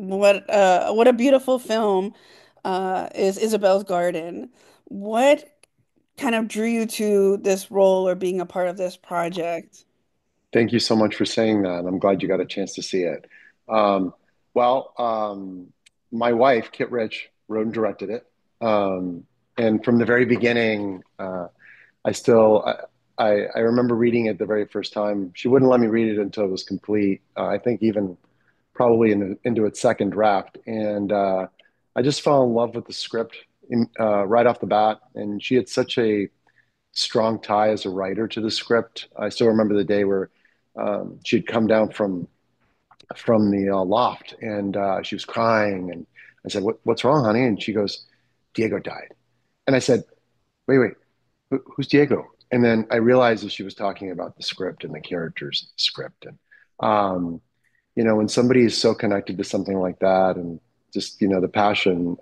What a beautiful film is Isabel's Garden. What kind of drew you to this role or being a part of this project? Thank you so much for saying that. I'm glad you got a chance to see it. Um, well, my wife, Kit Rich, wrote and directed it. And from the very beginning, I still, I remember reading it the very first time. She wouldn't let me read it until it was complete. I think even probably into its second draft. And I just fell in love with the script right off the bat. And she had such a strong tie as a writer to the script. I still remember the day where she'd come down from the loft and she was crying, and I said, "What's wrong, honey?" And she goes, "Diego died." And I said, "Wait, who's Diego?" And then I realized that she was talking about the script and the characters in the script. And when somebody is so connected to something like that, and just the passion,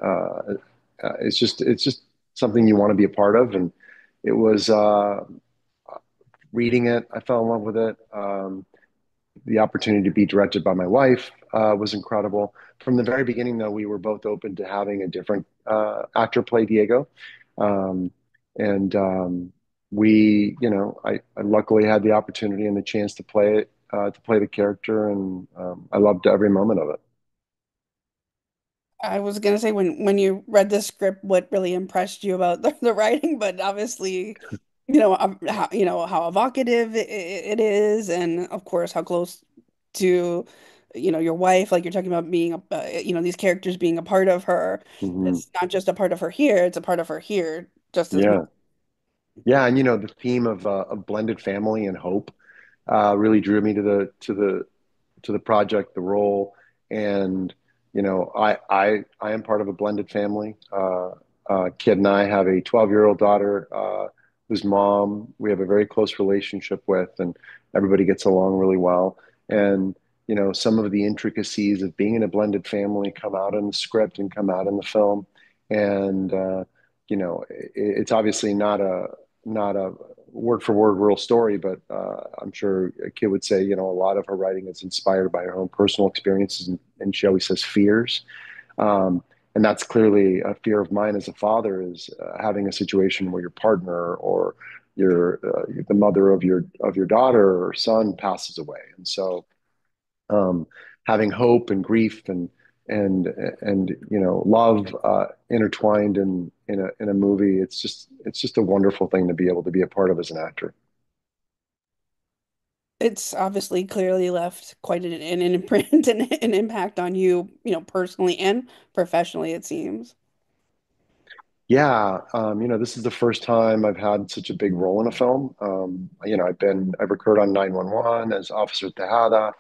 it's just something you want to be a part of. And it was reading it, I fell in love with it. The opportunity to be directed by my wife was incredible. From the very beginning, though, we were both open to having a different actor play Diego. Um, and I luckily had the opportunity and the chance to play it, to play the character, and I loved every moment of it. I was gonna say when you read the script, what really impressed you about the writing, but obviously, how evocative it is, and of course how close to, your wife, like you're talking about being these characters being a part of her. Hmm. It's not just a part of her here; it's a part of her here just as much. Yeah, yeah, and the theme of blended family and hope really drew me to the project, the role. And I am part of a blended family. Kid and I have a 12-year-old daughter whose mom we have a very close relationship with, and everybody gets along really well. And some of the intricacies of being in a blended family come out in the script and come out in the film. And it's obviously not a word for word real story, but I'm sure a kid would say, a lot of her writing is inspired by her own personal experiences, and she always says fears. Um, and that's clearly a fear of mine as a father, is having a situation where your partner or the mother of your daughter or son passes away. And so um, having hope and grief and love intertwined in a movie. It's just a wonderful thing to be able to be a part of as an actor. It's obviously clearly left quite an imprint and an impact on you, personally and professionally, it seems. Yeah, this is the first time I've had such a big role in a film. I've recurred on 911 as Officer Tejada.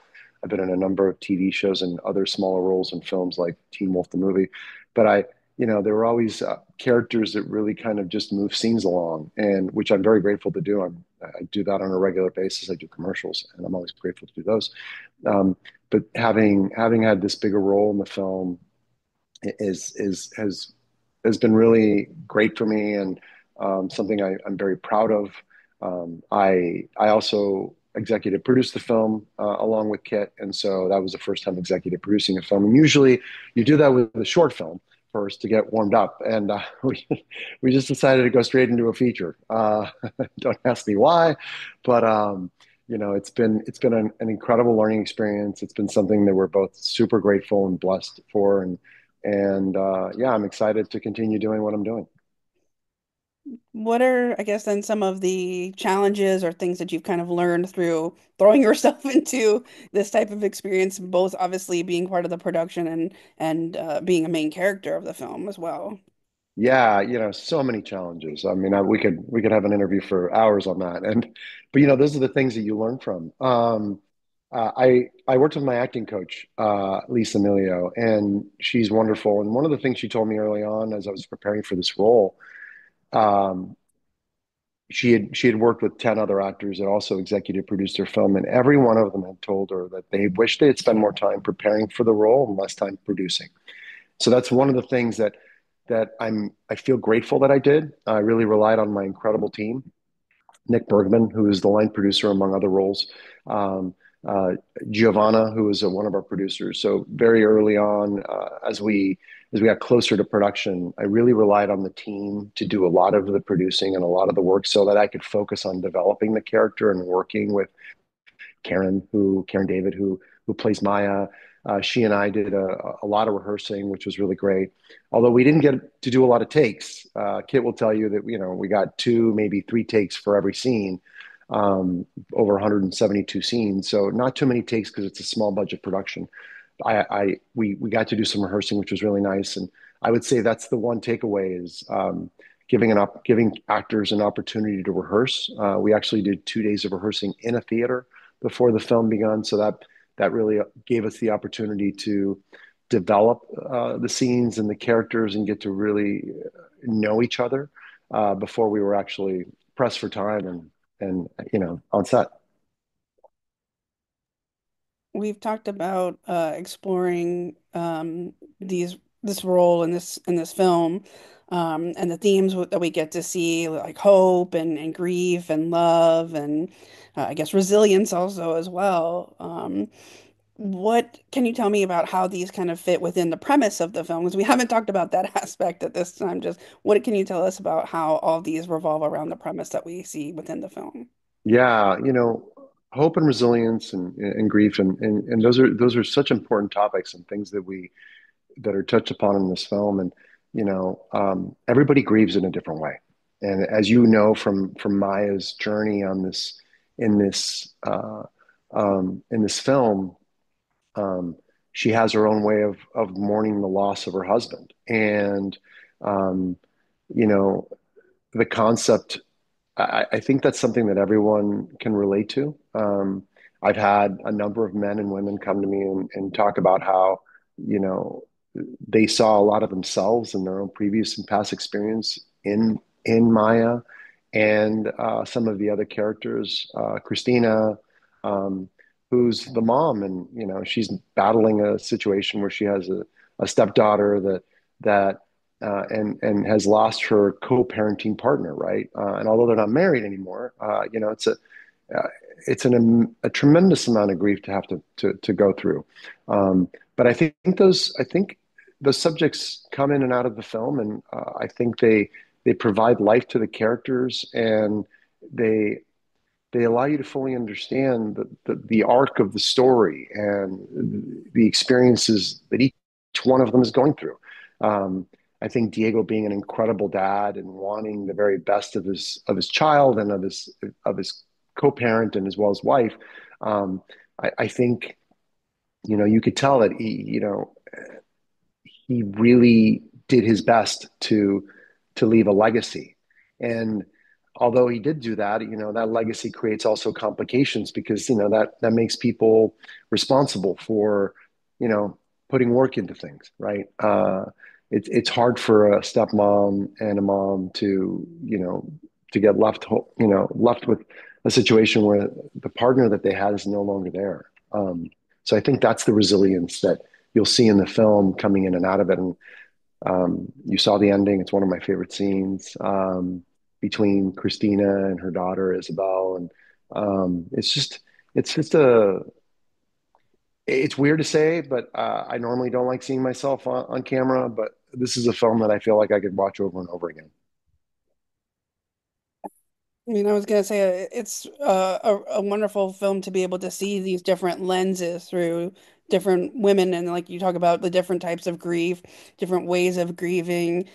I've been in a number of TV shows and other smaller roles in films like Teen Wolf the movie. But there were always characters that really kind of just move scenes along, and which I'm very grateful to do. I do that on a regular basis. I do commercials, and I'm always grateful to do those. Um, but having had this bigger role in the film has been really great for me, and something I'm very proud of. I also executive produced the film along with Kit, and so that was the first time executive producing a film. And usually, you do that with a short film first to get warmed up, and we just decided to go straight into a feature. Don't ask me why, but it's been an incredible learning experience. It's been something that we're both super grateful and blessed for, and yeah, I'm excited to continue doing what I'm doing. What are, I guess, then some of the challenges or things that you've kind of learned through throwing yourself into this type of experience, both obviously being part of the production and being a main character of the film as well? Yeah, so many challenges. I mean, we could have an interview for hours on that, but those are the things that you learn from. I worked with my acting coach, Lisa Emilio, and she's wonderful. And one of the things she told me early on as I was preparing for this role, um, she had worked with 10 other actors that also executive produced her film, and every one of them had told her that they wished they had spent more time preparing for the role and less time producing. So that's one of the things that I feel grateful that I did. I really relied on my incredible team, Nick Bergman, who is the line producer among other roles. uh, Giovanna, who was one of our producers. So very early on, as we got closer to production, I really relied on the team to do a lot of the producing and a lot of the work so that I could focus on developing the character and working with Karen David, who plays Maya. She and I did a lot of rehearsing, which was really great. Although we didn't get to do a lot of takes. Kit will tell you that we got two, maybe three takes for every scene, over 172 scenes. So not too many takes because it's a small budget production. We got to do some rehearsing, which was really nice. And I would say that's the one takeaway is giving actors an opportunity to rehearse. We actually did 2 days of rehearsing in a theater before the film began, so that really gave us the opportunity to develop the scenes and the characters and get to really know each other before we were actually pressed for time and on set. We've talked about exploring these this role in this film, and the themes that we get to see, like hope and grief and love and I guess resilience also as well. What can you tell me about how these kind of fit within the premise of the film? Because we haven't talked about that aspect at this time. Just what can you tell us about how all these revolve around the premise that we see within the film? Yeah, hope and resilience and grief and those are such important topics and things that are touched upon in this film. And everybody grieves in a different way. And as you know from Maya's journey on this in this in this film, um, she has her own way of mourning the loss of her husband. And um, you know, the concept, I think that's something that everyone can relate to. I've had a number of men and women come to me and talk about how, you know, they saw a lot of themselves in their own previous and past experience in Maya and some of the other characters, Christina, um, who's the mom, and she's battling a situation where she has a stepdaughter that and has lost her co-parenting partner, right? And although they're not married anymore, uh, it's a tremendous amount of grief to have to go through. But I think those subjects come in and out of the film, and I think they provide life to the characters, and they they allow you to fully understand the arc of the story and the experiences that each one of them is going through. Um, I think Diego being an incredible dad and wanting the very best of his child and of his co-parent and as well as wife. I think you could tell that he really did his best to leave a legacy. And although he did do that, that legacy creates also complications because that makes people responsible for you know putting work into things, right? It's hard for a stepmom and a mom to get left with a situation where the partner that they had is no longer there. So I think that's the resilience that you'll see in the film coming in and out of it. And you saw the ending. It's one of my favorite scenes between Christina and her daughter Isabel, and it's just it's weird to say, but I normally don't like seeing myself on camera, but this is a film that I feel like I could watch over and over again. I mean, I was gonna say it's a wonderful film to be able to see these different lenses through different women, and like you talk about the different types of grief, different ways of grieving.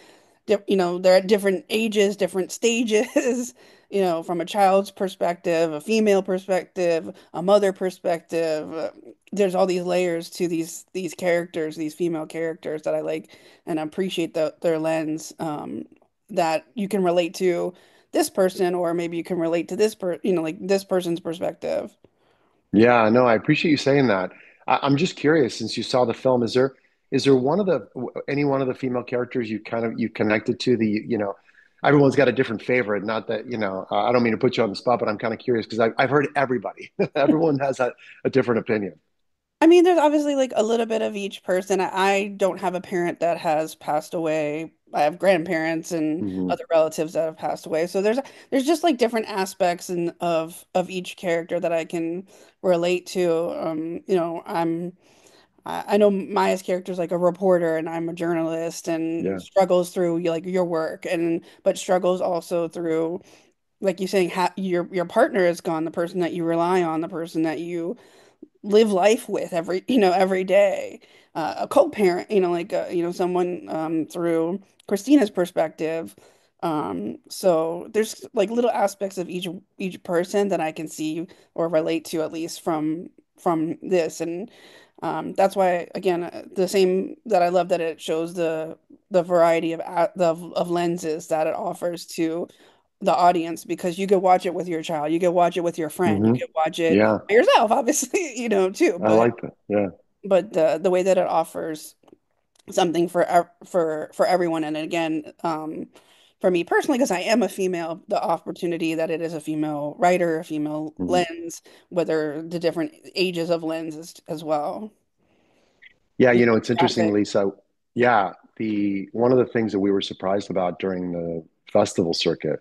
They're at different ages, different stages, from a child's perspective, a female perspective, a mother perspective. There's all these layers to these characters, these female characters that I like and appreciate their lens, that you can relate to this person, or maybe you can relate to like this person's perspective. Yeah, no, I appreciate you saying that. I'm just curious, since you saw the film, is there any one of the female characters you connected to everyone's got a different favorite. Not that, I don't mean to put you on the spot, but I'm kind of curious because I've heard everybody. Everyone has a different opinion. I mean, there's obviously like a little bit of each person. I don't have a parent that has passed away, I have grandparents and Hmm. other relatives that have passed away. So there's just like different aspects of each character that I can relate to. I know Maya's character is like a reporter and I'm a journalist and Yeah. struggles through like your work and but struggles also through like you saying ha your partner is gone, the person that you rely on, the person that you live life with every day. A co-parent, someone through Christina's perspective. So there's like little aspects of each person that I can see or relate to at least from this, and that's why again the same that I love that it shows the variety of lenses that it offers to the audience because you could watch it with your child, you could watch it with your friend, you Hmm. could watch it Yeah. by yourself, obviously, too. I like that. Yeah. But the way that it offers something for everyone, and again, for me personally, because I am a female, the opportunity that it is a female writer, a female Mhm. lens, whether the different ages of lenses as well. Yeah, The it's interesting, graphic. Lisa. Yeah, the one of the things that we were surprised about during the festival circuit,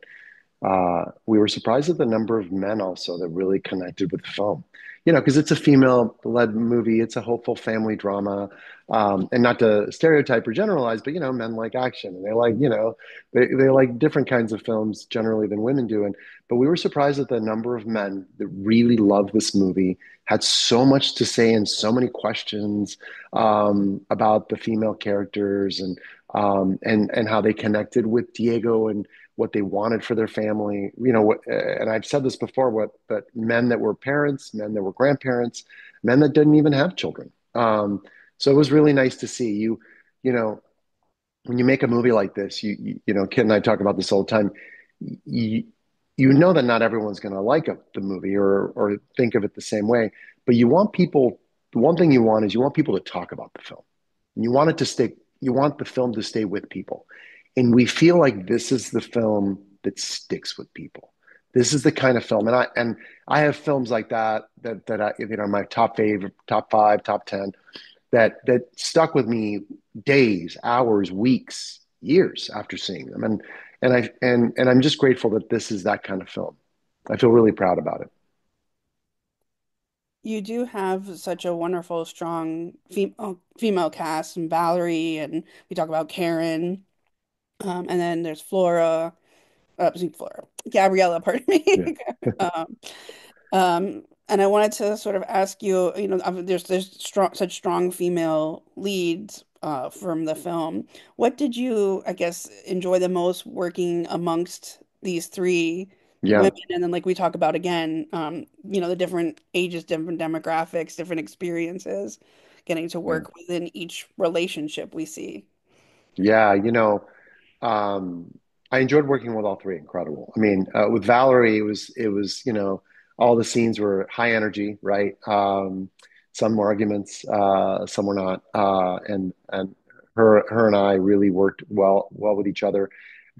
we were surprised at the number of men also that really connected with the film. Because it's a female-led movie, it's a hopeful family drama, and not to stereotype or generalize, but men like action, and they like, they like different kinds of films generally than women do. And but we were surprised at the number of men that really loved this movie, had so much to say and so many questions about the female characters and how they connected with Diego and what they wanted for their family. And I've said this before, but men that were parents, men that were grandparents, men that didn't even have children. So it was really nice to see you. You know, when you make a movie like this, Kit and I talk about this all the time. You, you know that not everyone's going to like the movie or think of it the same way, but you want people. The one thing you want is you want people to talk about the film. And you want it to stay. You want the film to stay with people, and we feel like this is the film that sticks with people. This is the kind of film, and I have films like that I, my top favorite, top five, top 10 that stuck with me days, hours, weeks, years after seeing them. And I'm just grateful that this is that kind of film. I feel really proud about it. You do have such a wonderful, strong female cast, and Valerie, and we talk about Karen, and then there's Flora, Gabriella, pardon Yeah. me. Um, and I wanted to sort of ask you, such strong female leads from the film. What did you, I guess, enjoy the most working amongst these three Yeah. women? And then, like we talk about again, the different ages, different demographics, different experiences, getting to Yeah. work within each relationship we see. Yeah. Um, I enjoyed working with all three. Incredible. I mean, with Valerie, it was all the scenes were high energy, right? Some were arguments, some were not, and her and I really worked well with each other.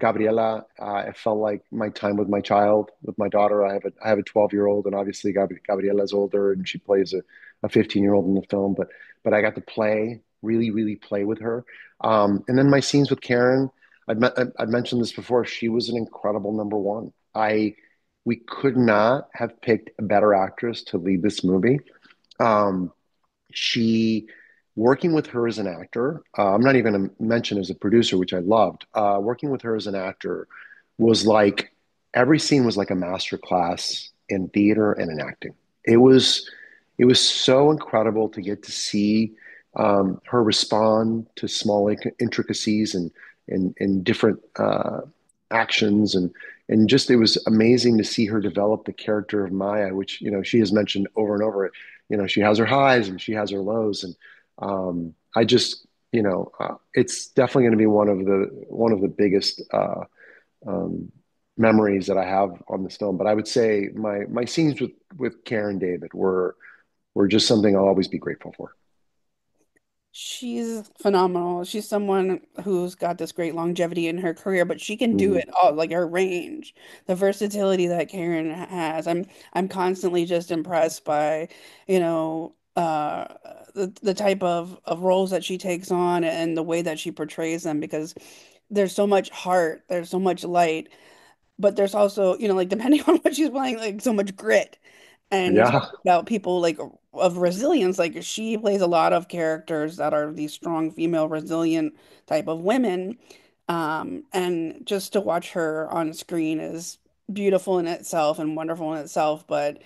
Gabriela, it felt like my time with my child, with my daughter. I have a 12-year-old, and obviously Gabriela's older, and she plays a 15-year-old in the film, but I got to really play with her. And then my scenes with Karen. I've mentioned this before. She was an incredible number one. We could not have picked a better actress to lead this movie. Um, she Working with her as an actor, I'm not even going to mention as a producer, which I loved. Working with her as an actor was like every scene was like a master class in theater and in acting. It was it was so incredible to get to see her respond to small intricacies and different actions and just it was amazing to see her develop the character of Maya, which she has mentioned over and over. She has her highs and she has her lows, and I just it's definitely going to be one of the biggest um, memories that I have on this film. But I would say my scenes with Karen David were just something I'll always be grateful for. She's phenomenal. She's someone who's got this great longevity in her career, but she can do Hmm. it all, like her range, the versatility that Karen has. I'm constantly just impressed by, the type of roles that she takes on and the way that she portrays them because there's so much heart, there's so much light, but there's also, like depending on what she's playing, like so much grit. And you talk Yeah, about people like of resilience, like she plays a lot of characters that are these strong female resilient type of women. And just to watch her on screen is beautiful in itself and wonderful in itself. But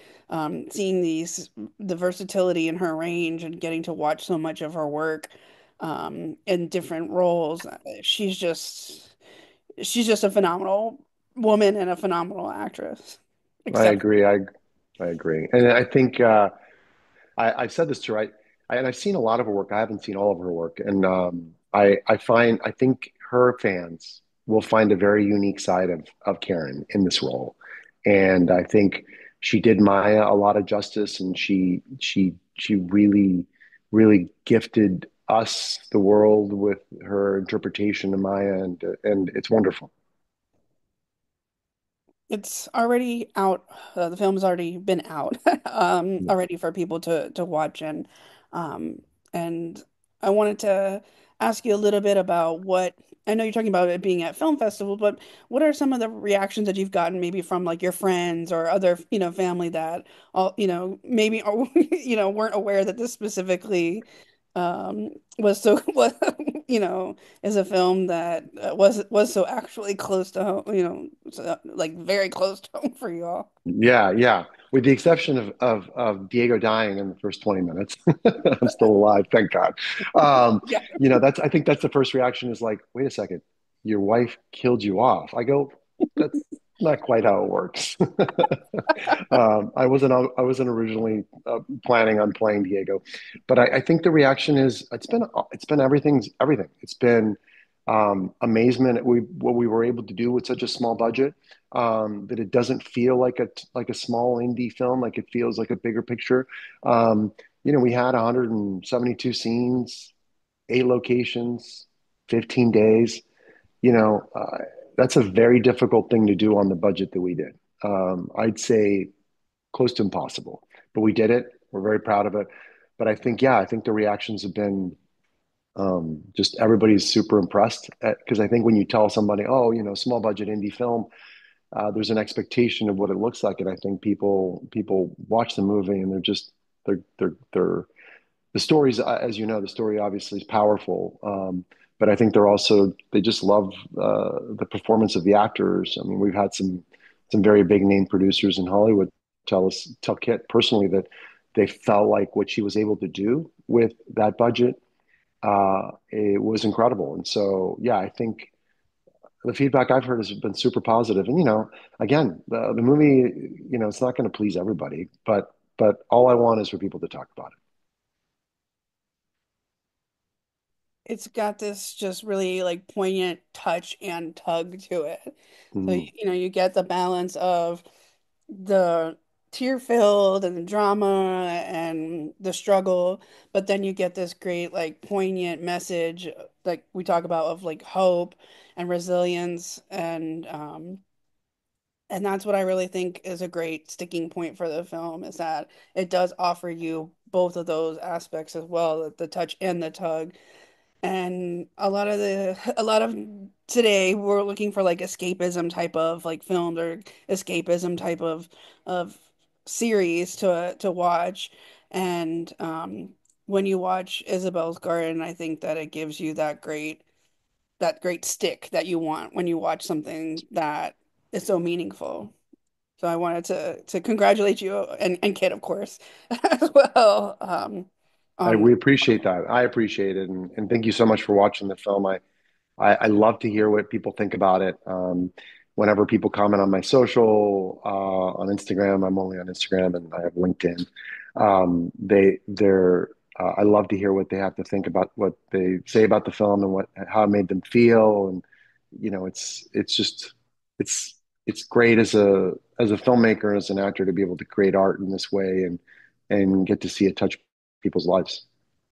seeing the versatility in her range and getting to watch so much of her work in different roles, she's just a phenomenal woman and a phenomenal actress. I Except agree. I agree, and I think I've said this to her. And I've seen a lot of her work. I haven't seen all of her work, and I think her fans will find a very unique side of Karen in this role, and I think she did Maya a lot of justice, and she really gifted us, the world, with her interpretation of Maya, and it's wonderful. it's already out. The film's already been out, Yeah. already for people to watch, um, and I wanted to ask you a little bit about what I know you're talking about it being at film festival, but what are some of the reactions that you've gotten maybe from like your friends or other, family that all, maybe weren't aware that this specifically was so was, is a film that was so actually close to home, so, like very close to home for you all. Yeah, yeah. With the exception of Diego dying in the first 20 minutes. I'm still alive, thank God. Yeah. That's I think that's the first reaction is like, wait a second, your wife killed you off. I go, that's not quite how it works. I wasn't originally planning on playing Diego, but I think the reaction is it's been everything. It's been amazement at what we were able to do with such a small budget, that it doesn't feel like a small indie film, like it feels like a bigger picture. We had 172 scenes, 8 locations, 15 days. You know, uh, that's a very difficult thing to do on the budget that we did. I'd say close to impossible, but we did it. We're very proud of it. But I think the reactions have been just everybody's super impressed because I think when you tell somebody, oh, small budget indie film, there's an expectation of what it looks like, and I think people watch the movie and they're the stories, as you know, the story obviously is powerful, but I think they just love the performance of the actors. I mean, we've had some very big name producers in Hollywood tell Kit personally that they felt like what she was able to do with that budget, it was incredible. And so, yeah, I think the feedback I've heard has been super positive. And again, the movie, it's not going to please everybody, but all I want is for people to talk about It's got this just really like poignant touch and tug to it. it. So, Mm. you get the balance of the tear-filled and the drama and the struggle, but then you get this great like poignant message like we talk about of like hope and resilience and that's what I really think is a great sticking point for the film is that it does offer you both of those aspects as well, the touch and the tug. And a lot of today we're looking for like escapism type of like films or escapism type of series to watch. And when you watch Isabel's Garden, I think that it gives you that great stick that you want when you watch something that is so meaningful. So I wanted to congratulate you and Kit, of course, as well. On We appreciate that. I appreciate it, and thank you so much for watching the film. I love to hear what people think about it. Whenever people comment on my social, on Instagram, I'm only on Instagram and I have LinkedIn. I love to hear what they have to think about what they say about the film and how it made them feel. And it's it's great as a filmmaker and as an actor to be able to create art in this way and get to see it touch people's lives.